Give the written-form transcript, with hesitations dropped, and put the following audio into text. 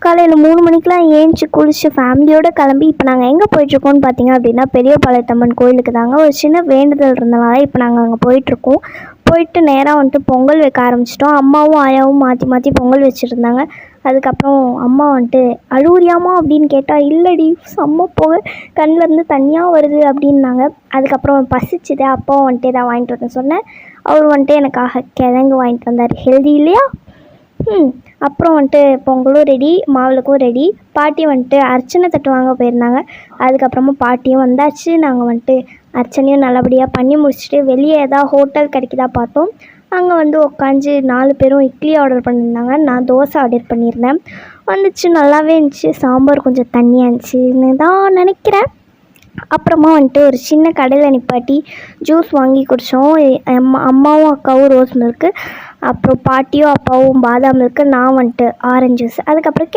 காலையில் 3 மணிக்கெலாம் ஏஞ்சி குளிச்சு ஃபேமிலியோடு கிளம்பி இப்போ நாங்கள் எங்கே போயிட்டுருக்கோம்னு பார்த்தீங்க அப்படின்னா பெரியபாளையத்தம்மன் கோயிலுக்கு தாங்க. ஒரு சின்ன வேண்டுதல் இருந்தனால இப்போ நாங்கள் அங்கே போயிட்டுருக்கோம். போயிட்டு நேராக வந்துட்டு பொங்கல் வைக்க ஆரம்பிச்சிட்டோம். அம்மாவும் ஆயாவும் மாற்றி மாற்றி பொங்கல் வச்சுருந்தாங்க. அதுக்கப்புறம் அம்மா வந்துட்டு அழுவுறியாமா அப்படின்னு கேட்டால், இல்லடி செம்ம போக கண்ணிலேருந்து தனியாக வருது அப்படின்னாங்க. அதுக்கப்புறம் பசிச்சுது, அப்பாவும் வந்துட்டு எதாவது வாங்கிட்டு வரேன்னு சொன்னேன். அவர் வந்துட்டு எனக்காக கிழங்கு வாங்கிட்டு வந்தார். ஹெல்தி இல்லையா? அப்புறம் வந்துட்டு பொங்கலும் ரெடி, மாவிளக்கும் ரெடி. பாட்டி வந்துட்டு அர்ச்சனை தட்டு வாங்க போயிருந்தாங்க. அதுக்கப்புறமா பாட்டியும் வந்தாச்சு. நாங்கள் வந்துட்டு அர்ச்சனையும் நல்லபடியாக பண்ணி முடிச்சுட்டு வெளியே ஏதாவது ஹோட்டல் கிடைக்குதா பார்த்தோம். அங்கே வந்து உட்காந்து 4 பேரும் இட்லி ஆர்டர் பண்ணியிருந்தாங்க. நான் தோசை ஆர்டர் பண்ணியிருந்தேன். வந்துச்சு, நல்லாவே இருந்துச்சு. சாம்பார் கொஞ்சம் தண்ணியாக இருந்துச்சுன்னு தான் நினைக்கிறேன். அப்புறமா வந்துட்டு ஒரு சின்ன கடையில் நிப்பாட்டி ஜூஸ் வாங்கி குடித்தோம். அம்மாவும் அக்காவும் ரோஸ் மில்க்கு, அப்புறம் பாட்டியும் அப்பாவும் பாதாம் மில்க்கு, நான் வந்துட்டு ஆரஞ்சு ஜூஸ். அதுக்கப்புறம்